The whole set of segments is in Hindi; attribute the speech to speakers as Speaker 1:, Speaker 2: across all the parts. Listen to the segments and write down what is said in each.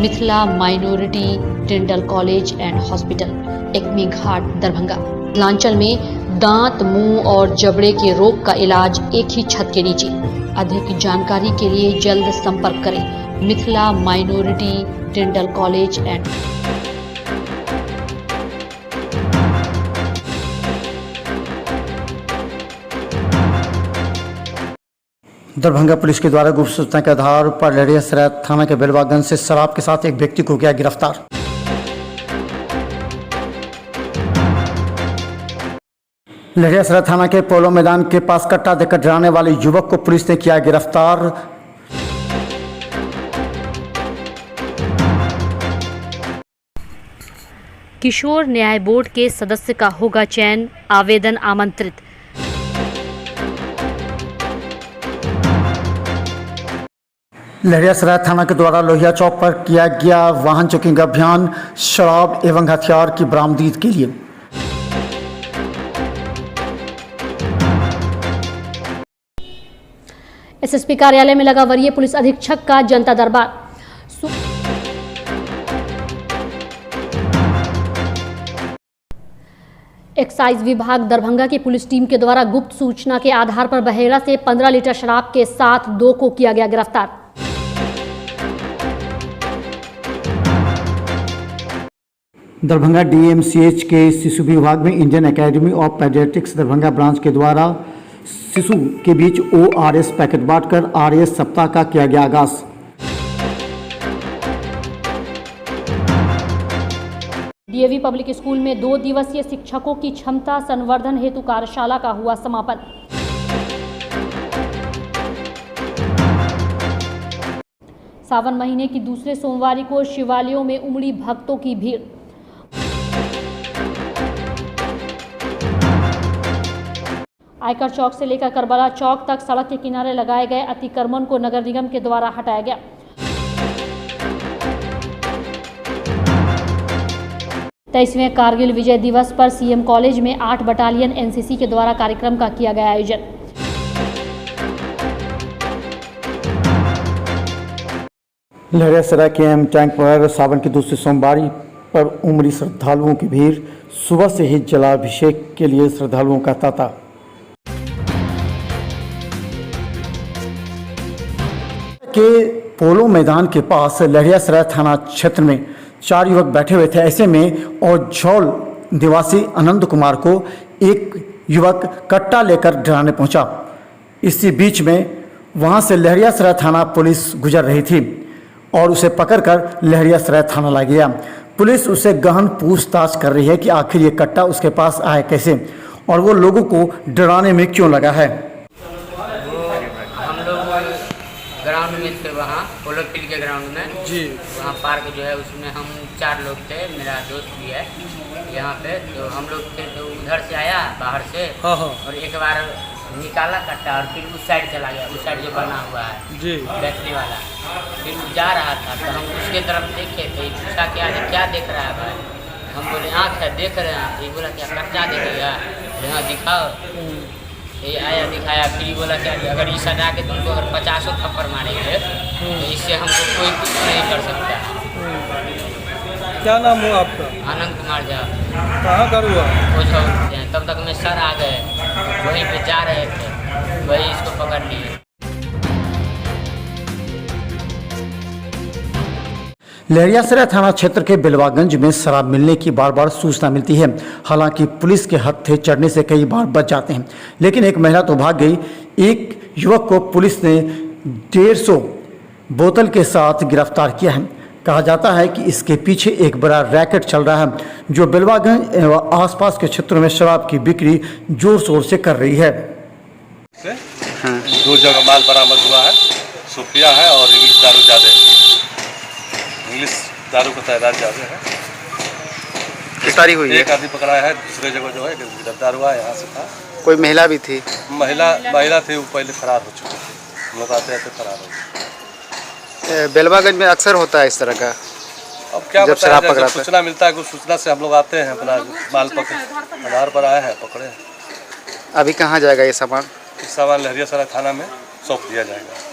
Speaker 1: Mithila minority dental college and hospital, Ekmi Ghat, Darbhanga. Mithilanchal में दांत, मुंह और जबड़े के रोग का इलाज एक ही छत के नीचे। अधिक जानकारी के लिए जल्द संपर्क करें Mithila minority dental college and.
Speaker 2: Darbhanga police के द्वारा गुप्त सूचना के आधार पर लहरियासराय थाना के बेलवागंज से शराब के साथ एक व्यक्ति को किया गिरफ्तार। लहरियासराय थाना के पोलो मैदान के पास कट्टा देकर डराने वाले युवक को पुलिस ने किया गिरफ्तार।
Speaker 1: किशोर न्याय बोर्ड के सदस्य का होगा चयन, आवेदन आमंत्रित।
Speaker 2: लहरियासराय थाना के द्वारा लोहिया चौक पर किया गया वाहन चेकिंग अभियान, शराब एवं हथियार की बरामदगी के लिए।
Speaker 1: एसएसपी कार्यालय में लगा वरीय पुलिस अधीक्षक का जनता दरबार। एक्साइज विभाग दरभंगा की पुलिस टीम के द्वारा गुप्त सूचना के आधार पर बहेड़ा से 15 लीटर शराब के साथ 2 को किया गया गिरफ्तार।
Speaker 2: दरभंगा डीएमसीएच के शिशु विभाग में Indian academy of paediatrics Darbhanga branch के द्वारा शिशु के बीच ORS पैकेट बांटकर RS सप्ताह का किया गया आगाज।
Speaker 1: डीएवी पब्लिक स्कूल में 2 दिवसीय शिक्षकों की क्षमता संवर्धन हेतु कार्यशाला का हुआ समापन। सावन महीने की दूसरे सोमवार को शिवालयों में उमड़ी भक्तों की भीड़। आयकर चौक से लेकर करबला चौक तक सड़क के किनारे लगाए गए अतिक्रमण को नगर निगम के द्वारा हटाया गया। तेईसवें कारगिल विजय दिवस पर सीएम कॉलेज में 8 बटालियन एनसीसी के द्वारा कार्यक्रम का किया गया आयोजन।
Speaker 2: लहरियासराय के एम टैंक पर सावन की दूसरी सोमवारी पर उमड़ी श्रद्धालुओं की भीड़। सुबह से ही जलाभिषेक के लिए श्रद्धालुओं का तांता। के पोलो मैदान के पास लहरियासराय थाना क्षेत्र में 4 युवक बैठे हुए थे। ऐसे में औझौल निवासी आनंद कुमार को एक युवक कट्टा लेकर डराने पहुंचा। इसी बीच में वहां से लहरियासराय थाना पुलिस गुजर रही थी और उसे पकड़कर लहरियासराय थाना ला गया। पुलिस उसे गहन पूछताछ कर रही है कि आखिर ये कट्टा उसके पास आया कैसे और वो लोगों को डराने में क्यों लगा है।
Speaker 3: ग्राउंड में थे, वहाँ पोलो फील्ड के ग्राउंड में जी, वहाँ पार्क जो है उसमें हम 4 लोग थे, मेरा दोस्त भी है यहाँ पे। तो हम लोग थे तो उधर से आया बाहर से और एक बार निकाला कट्टा और फिर उस साइड चला गया, उस साइड जो बना हुआ है जी बैठने वाला। फिर वो जा रहा था तो हम उसके तरफ देखे थे, पूछा क्या देख रहा है भाई। हम बोले आँख है देख रहे हैं। ये बोला क्या कट्टा देखेगा, यहाँ दिखाओ। ये आया दिखाया, फिर बोला क्या अगर ये सजा के तुमको अगर 50 थप्पड़ मारेंगे तो इससे हमको कोई कुछ नहीं कर सकता।
Speaker 4: क्या नाम हुआ आपका?
Speaker 3: आनंद कुमार झा।
Speaker 4: कहाँ कर हुआ?
Speaker 3: ओझौल। तब तक में सर आ गए, वहीं पे जा रहे थे, वही इसको पकड़ लिए।
Speaker 2: लहरियासराय थाना क्षेत्र के बेलवागंज में शराब मिलने की बार बार सूचना मिलती है। हालांकि पुलिस के हत्थे चढ़ने से कई बार बच जाते हैं, लेकिन एक महिला तो भाग गई। एक युवक को पुलिस ने 150 बोतल के साथ गिरफ्तार किया है। कहा जाता है कि इसके पीछे एक बड़ा रैकेट चल रहा है जो बेलवागंज एवं आसपास के क्षेत्रों में शराब की बिक्री जोर शोर से कर रही है।
Speaker 5: 2 जगह माल बरामद हुआ है, सुफिया है और इंग्लिश दारू ज़्यादा। इंग्लिश दारू का तादाद ज़्यादा है।
Speaker 6: गिरफ्तारी हुई है।
Speaker 5: एक आदमी पकड़ा है, दूसरे जगह जो है गिरफ्तार हुआ है। यहाँ से था
Speaker 6: कोई महिला भी थी।
Speaker 5: महिला थी, वो पहले फरार हो चुकी थी। लोग आते आते फरार हो गए।
Speaker 6: बेलवागंज में अक्सर होता है इस तरह का।
Speaker 5: अब क्या बताया जाए, जब सूचना मिलता है, कुछ सूचना से हम लोग आते हैं, अपना माल पकड़ आधार पर आए हैं, पकड़े।
Speaker 6: अभी कहाँ जाएगा ये सामान?
Speaker 5: इस सामान लहरियासराय थाना में सौंप दिया जाएगा।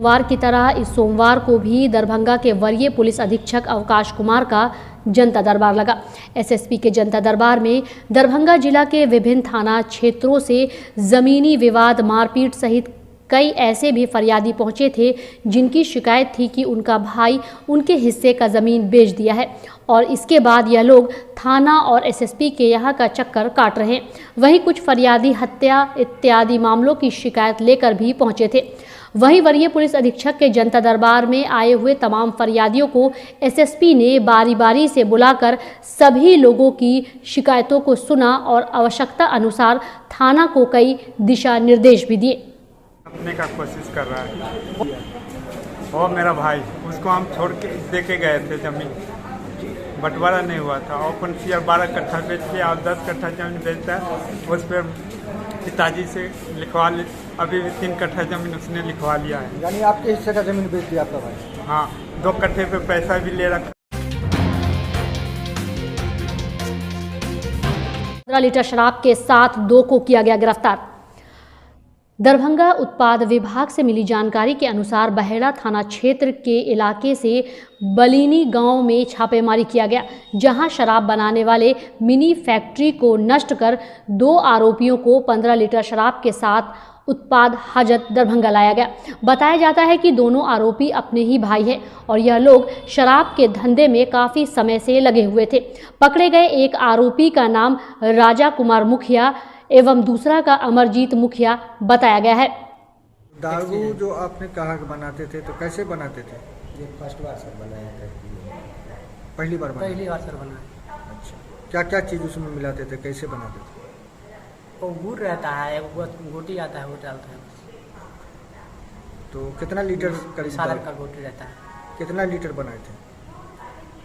Speaker 1: वार की तरह इस सोमवार को भी दरभंगा के वरीय पुलिस अधीक्षक अवकाश कुमार का जनता दरबार लगा। एसएसपी के जनता दरबार में दरभंगा जिला के विभिन्न थाना क्षेत्रों से जमीनी विवाद, मारपीट सहित कई ऐसे भी फरियादी पहुंचे थे जिनकी शिकायत थी कि उनका भाई उनके हिस्से का ज़मीन बेच दिया है और इसके बाद यह लोग थाना और एसएसपी के यहाँ का चक्कर काट रहे हैं। वहीं कुछ फरियादी हत्या इत्यादि मामलों की शिकायत लेकर भी पहुंचे थे। वहीं वरीय पुलिस अधीक्षक के जनता दरबार में आए हुए तमाम फरियादियों को एसएसपी ने बारी बारी से बुलाकर सभी लोगों की शिकायतों को सुना और आवश्यकता अनुसार थाना को कई दिशा निर्देश भी दिए।
Speaker 7: अपने का कोशिश कर रहा है और मेरा भाई, उसको हम छोड़ के दे के गए थे जमीन, बंटवारा नहीं हुआ था। ओपन शेयर 12 कट्ठा बेच के और 10 कट्ठा जमीन बेचता है, उस पर पिताजी से लिखवा ली। अभी भी 3 कट्ठा जमीन उसने लिखवा लिया है।
Speaker 2: यानी आपके हिस्से का जमीन बेच दिया आपका भाई?
Speaker 7: हाँ, 2 कट्ठे पे पैसा भी ले रखा।
Speaker 1: 15 लीटर शराब के साथ 2 को किया गया गिरफ्तार। दरभंगा उत्पाद विभाग से मिली जानकारी के अनुसार बहेड़ा थाना क्षेत्र के इलाके से बलीनी गांव में छापेमारी किया गया, जहां शराब बनाने वाले मिनी फैक्ट्री को नष्ट कर 2 आरोपियों को 15 लीटर शराब के साथ उत्पाद हाजत दरभंगा लाया गया। बताया जाता है कि दोनों आरोपी अपने ही भाई हैं और यह लोग शराब के धंधे में काफ़ी समय से लगे हुए थे। पकड़े गए एक आरोपी का नाम राजा कुमार मुखिया एवं दूसरा का अमरजीत मुखिया बताया गया है।
Speaker 8: दारू जो आपने कहा कि बनाते थे, तो कैसे बनाते थे?
Speaker 9: ये फर्स्ट बार सर बनाया था।
Speaker 8: पहली बार
Speaker 9: सर बनाया।
Speaker 8: अच्छा, क्या क्या चीज़ उसमें मिलाते थे, कैसे बनाते थे?
Speaker 9: वो गुड़ रहता है, गोटी आता है, वो डालते हैं।
Speaker 8: तो कितना लीटर करीब
Speaker 9: सागर का गोटी रहता है।
Speaker 8: कितना लीटर बनाए थे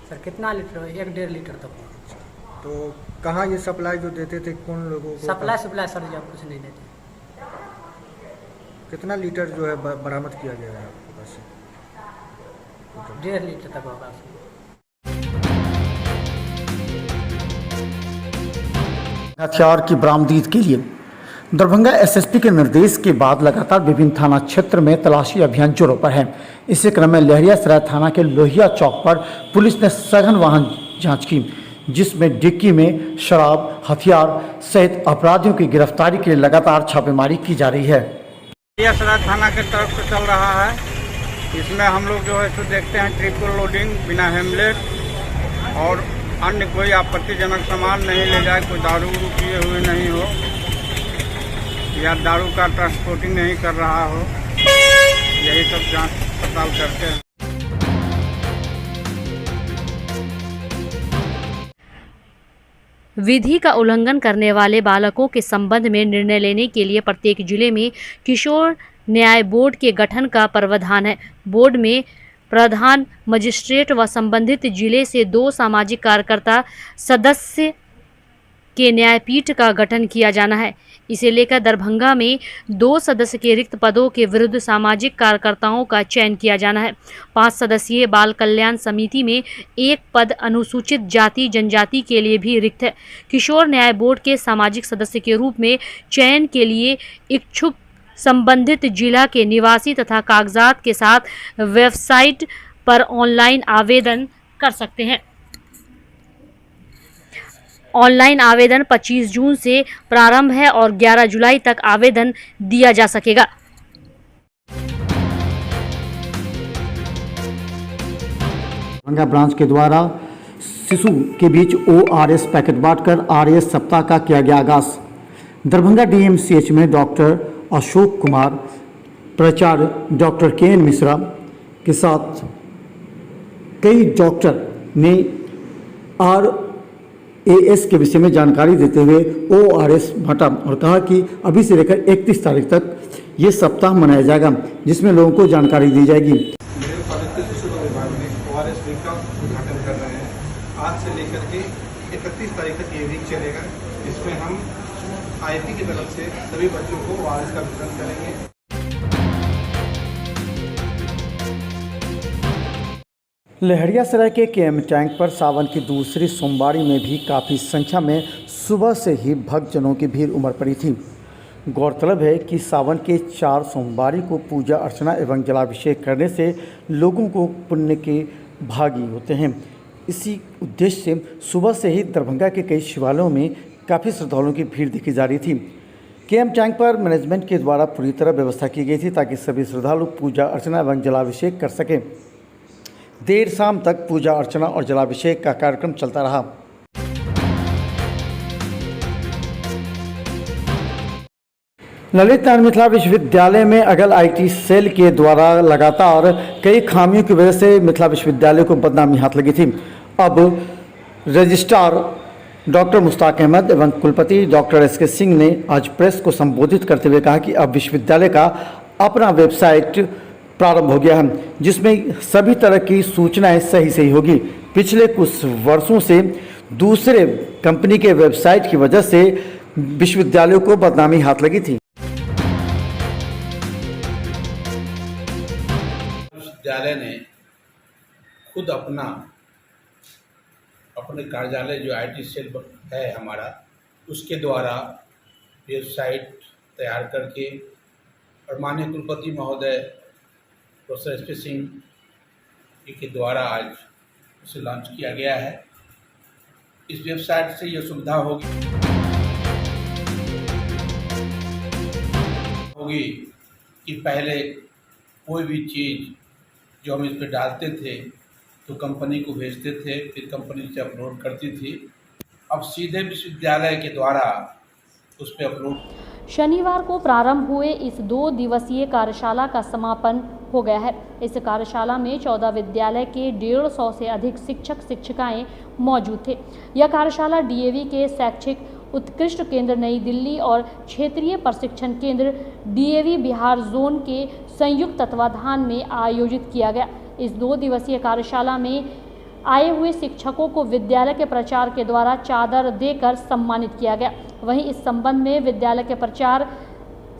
Speaker 9: सर? कितना लीटर? 1-1.5 लीटर तक।
Speaker 8: तो कहाँ ये सप्लाई जो देते थे, कौन लोगों को?
Speaker 9: सप्लाई सर जब कुछ नहीं देते।
Speaker 8: कितना लीटर जो है बरामद किया गया है आपके पास?
Speaker 9: 1.5 लीटर तक होगा।
Speaker 2: हथियार की बरामदगी के लिए दरभंगा एसएसपी के निर्देश के बाद लगातार विभिन्न थाना क्षेत्र में तलाशी अभियान जोरों पर है। इसी क्रम में लहरियासराय थाना के लोहिया चौक पर पुलिस ने सघन वाहन जांच की, जिसमें डिक्की में शराब, हथियार सहित अपराधियों की गिरफ्तारी के लिए लगातार छापेमारी की जा रही है।
Speaker 7: लहरियासराय थाना के तरफ से चल रहा है। इसमें हम लोग जो है तो देखते हैं ट्रिपल लोडिंग, बिना हेमलेट और अन्य कोई आपत्तिजनक सामान नहीं ले जाए, कोई दारू पिए हुए नहीं हो या दारू का ट्रांसपोर्टिंग नहीं कर रहा हो, यही सब जांच पड़ताल करते हैं।
Speaker 1: विधि का उल्लंघन करने वाले बालकों के संबंध में निर्णय लेने के लिए प्रत्येक जिले में किशोर न्याय बोर्ड के गठन का प्रावधान है। बोर्ड में प्रधान मजिस्ट्रेट व संबंधित जिले से 2 सामाजिक कार्यकर्ता सदस्य के न्यायपीठ का गठन किया जाना है। इसे लेकर दरभंगा में 2 सदस्य के रिक्त पदों के विरुद्ध सामाजिक कार्यकर्ताओं का चयन किया जाना है। 5 सदस्यीय बाल कल्याण समिति में 1 पद अनुसूचित जाति जनजाति के लिए भी रिक्त है। किशोर न्याय बोर्ड के सामाजिक सदस्य के रूप में चयन के लिए इच्छुक संबंधित जिला के निवासी तथा कागजात के साथ वेबसाइट पर ऑनलाइन आवेदन कर सकते हैं। ऑनलाइन आवेदन 25 जून से प्रारंभ है और 11 जुलाई तक आवेदन दिया जा सकेगा।
Speaker 2: दरभंगा ब्रांच के द्वारा शिशु के बीच ORS पैकेट बांटकर RS सप्ताह का किया गया आगाज। दरभंगा DMCH में डॉक्टर अशोक कुमार, प्राचार्य डॉक्टर KN मिश्रा के साथ कई डॉक्टर ने RAS के विषय में जानकारी देते हुए ORS बांटा और कहा कि अभी से लेकर 31 तारीख तक ये सप्ताह मनाया जाएगा, जिसमें लोगों को जानकारी दी जाएगी।
Speaker 10: मेरे पॉलिटिकल शिशु विभाग में ORS वीक का उद्घाटन कर रहे हैं। आज से लेकर के 31 तारीख तक ये वीक चलेगा। इसमें हम IIT की तरफ से सभी बच्चों को ORS का वितरण करेंगे।
Speaker 2: लहरियासराय के KM टैंक पर सावन की दूसरी सोमवारी में भी काफ़ी संख्या में सुबह से ही भक्तजनों की भीड़ उमड़ पड़ी थी। गौरतलब है कि सावन के 4 सोमवारी को पूजा अर्चना एवं जलाभिषेक करने से लोगों को पुण्य के भागी होते हैं। इसी उद्देश्य से सुबह से ही दरभंगा के कई शिवालयों में काफ़ी श्रद्धालुओं की भीड़ देखी जा रही थी। केएम टैंक पर मैनेजमेंट के द्वारा पूरी तरह व्यवस्था की गई थी ताकि सभी श्रद्धालु पूजा अर्चना एवं जलाभिषेक कर सकें। देर शाम तक पूजा अर्चना और जलाभिषेक का कार्यक्रम चलता रहा। ललित नारायण मिथिला विश्वविद्यालय में अगल आईटी सेल के द्वारा लगातार कई खामियों की वजह से मिथिला विश्वविद्यालय को बदनामी हाथ लगी थी। अब रजिस्ट्रार डॉक्टर मुश्ताक अहमद एवं कुलपति डॉक्टर एस के सिंह ने आज प्रेस को संबोधित करते हुए कहा कि अब विश्वविद्यालय का अपना वेबसाइट प्रारंभ हो गया है, जिसमें सभी तरह की सूचनाएं सही होगी। पिछले कुछ वर्षों से दूसरे कंपनी के वेबसाइट की वजह से विश्वविद्यालयों को बदनामी हाथ लगी थी।
Speaker 10: विश्वविद्यालय ने खुद अपने कार्यालय जो आईटी सेल है हमारा, उसके द्वारा वेबसाइट तैयार करके और माननीय कुलपति महोदय प्रोफेसर एस के सिंह जी के द्वारा आज उसे लॉन्च किया गया है। इस वेबसाइट से ये सुविधा होगी कि पहले कोई भी चीज़ जो हम इस पर डालते थे तो कंपनी को भेजते थे, फिर कंपनी से अपलोड करती थी। अब सीधे विश्वविद्यालय के द्वारा उस पर अपलोड।
Speaker 1: शनिवार को प्रारंभ हुए इस 2 दिवसीय कार्यशाला का समापन हो गया है। इस कार्यशाला में 14 विद्यालय के 150 से अधिक शिक्षक शिक्षिकाएं मौजूद थे। यह कार्यशाला डीएवी के शैक्षिक उत्कृष्ट केंद्र नई दिल्ली और क्षेत्रीय प्रशिक्षण केंद्र डीएवी बिहार जोन के संयुक्त तत्वाधान में आयोजित किया गया। इस 2 दिवसीय कार्यशाला में आए हुए शिक्षकों को विद्यालय के प्राचार्य के द्वारा चादर देकर सम्मानित किया गया। वहीं इस संबंध में विद्यालय के प्राचार्य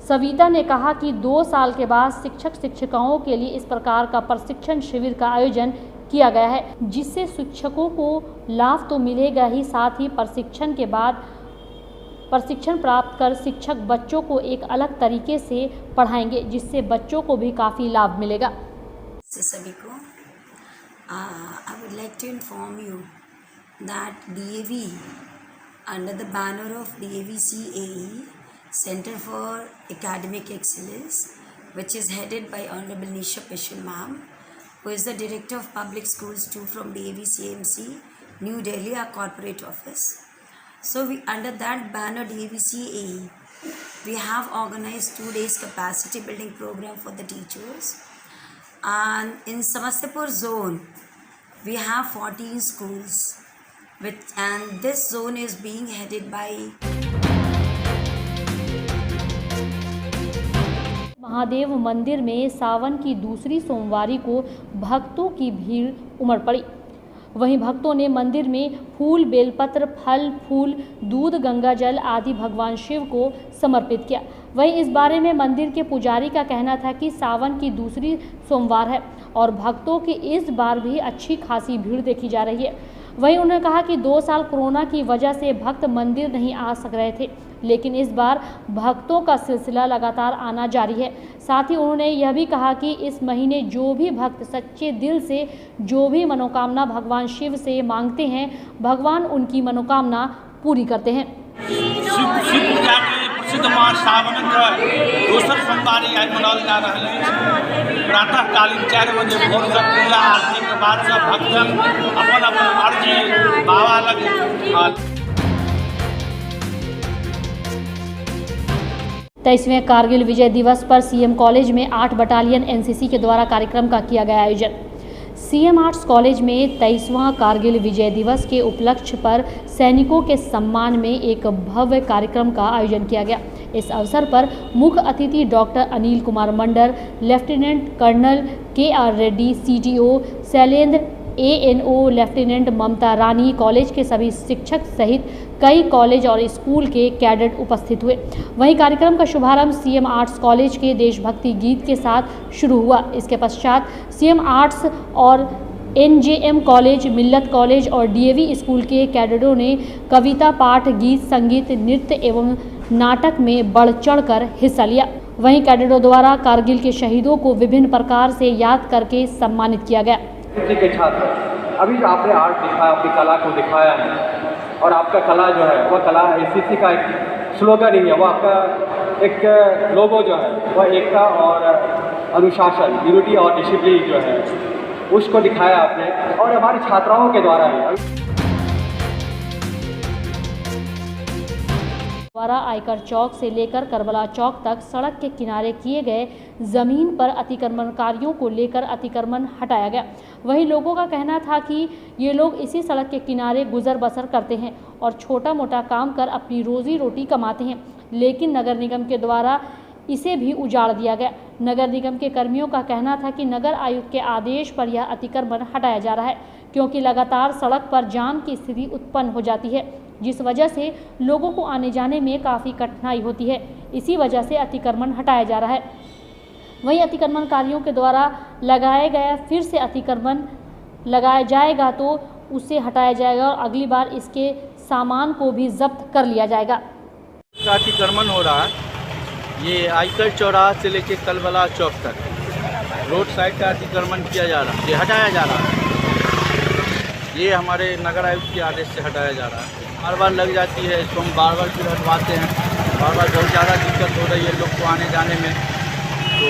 Speaker 1: सविता ने कहा कि 2 साल के बाद शिक्षक शिक्षिकाओं के लिए इस प्रकार का प्रशिक्षण शिविर का आयोजन किया गया है, जिससे शिक्षकों को लाभ तो मिलेगा ही, साथ ही प्रशिक्षण के बाद प्रशिक्षण प्राप्त कर शिक्षक बच्चों को एक अलग तरीके से पढ़ाएंगे, जिससे बच्चों को भी काफ़ी लाभ मिलेगा।
Speaker 11: सभी को I would like to inform you that DAV, under the banner of DAV CAE, Center for Academic Excellence, which is headed by Honorable Nisha Peshul Ma'am, who is the Director of Public Schools 2 from DAV CMC, New Delhi, our corporate office. So under that banner DAV CAE, we have organized 2 days capacity building program for the teachers. And in Samastipur zone, we have 14 schools, and this zone is being headed by
Speaker 1: Mahadev मंदिर में सावन की दूसरी सोमवारी को भक्तों की भीड़ उमड़ पड़ी। वहीं भक्तों ने मंदिर में फूल, बेलपत्र, फल, फूल, दूध, गंगा जल आदि भगवान शिव को समर्पित किया। वहीं इस बारे में मंदिर के पुजारी का कहना था कि सावन की दूसरी सोमवार है और भक्तों की इस बार भी अच्छी खासी भीड़ देखी जा रही है। वहीं उन्होंने कहा कि 2 साल कोरोना की वजह से भक्त मंदिर नहीं आ सक रहे थे, लेकिन इस बार भक्तों का सिलसिला लगातार आना जारी है। साथ ही उन्होंने यह भी कहा कि इस महीने जो भी भक्त सच्चे दिल से जो भी मनोकामना भगवान शिव से मांगते हैं, भगवान उनकी मनोकामना पूरी करते हैं।
Speaker 12: शिव पूजा के प्रसिद्ध मास सावन के दोसर सोमवारी आज मनाओल जा रहा है। प्रातःकालीन 4 बजे भोर से पूजा आरती के बाद से भक्तजन अपन अर्जी बाबा लगे।
Speaker 1: 23वें कारगिल विजय दिवस पर सीएम कॉलेज में 8 बटालियन एनसीसी के द्वारा कार्यक्रम का किया गया आयोजन। सीएम आर्ट्स कॉलेज में 23वां कारगिल विजय दिवस के उपलक्ष्य पर सैनिकों के सम्मान में एक भव्य कार्यक्रम का आयोजन किया गया। इस अवसर पर मुख्य अतिथि doctor Anil Kumar Mandal, lieutenant colonel KR Reddy, CTO Shailendra, ANO lieutenant Mamta Rani, college के सभी शिक्षक सहित कई कॉलेज और स्कूल के कैडेट उपस्थित हुए। वहीं कार्यक्रम का शुभारंभ सीएम आर्ट्स कॉलेज के देशभक्ति गीत के साथ शुरू हुआ। इसके पश्चात सीएम आर्ट्स और NJM कॉलेज, मिल्लत कॉलेज और DAV स्कूल के कैडेटों ने कविता पाठ, गीत, संगीत, नृत्य एवं नाटक में बढ़ चढ़कर हिस्सा लिया। वहीं कैडेटों द्वारा कारगिल के शहीदों को विभिन्न प्रकार से याद करके सम्मानित किया गया।
Speaker 13: के छात्र, अभी जो आपने आर्ट दिखाया, अपनी कला को दिखाया है, और आपका कला जो है वह कला एसीसी का एक स्लोगन ही है, वो आपका एक लोगो जो है वह एकता और अनुशासन, यूनिटी और डिसिप्लिन जो है उसको दिखाया आपने, और हमारे छात्राओं के द्वारा ही
Speaker 1: द्वारा आयकर चौक से लेकर करबला चौक तक सड़क के किनारे किए गए जमीन पर अतिक्रमणकारियों को लेकर अतिक्रमण हटाया गया। वहीं लोगों का कहना था कि ये लोग इसी सड़क के किनारे गुजर बसर करते हैं और छोटा मोटा काम कर अपनी रोजी रोटी कमाते हैं, लेकिन नगर निगम के द्वारा इसे भी उजाड़ दिया गया। नगर निगम के कर्मियों का कहना था कि नगर आयुक्त के आदेश पर यह अतिक्रमण हटाया जा रहा है, क्योंकि लगातार सड़क पर जाम की स्थिति उत्पन्न हो जाती है, जिस वजह से लोगों को आने जाने में काफ़ी कठिनाई होती है। इसी वजह से अतिक्रमण हटाया जा रहा है। वहीं अतिक्रमणकारियों के द्वारा लगाया गया फिर से अतिक्रमण लगाया जाएगा तो उसे हटाया जाएगा और अगली बार इसके सामान को भी जब्त कर लिया जाएगा।
Speaker 4: अतिक्रमण हो रहा है, ये आयकर चौराहा से लेके कलबला चौक तक रोड साइड का अतिक्रमण किया जा रहा है, ये हटाया जा रहा है। ये हमारे नगर आयुक्त के आदेश से हटाया जा रहा है। बार बार लग जाती है, इसको हम बार बार फिर हटवाते हैं। बार बार बहुत ज़्यादा दिक्कत हो रही है लोग को आने जाने में, तो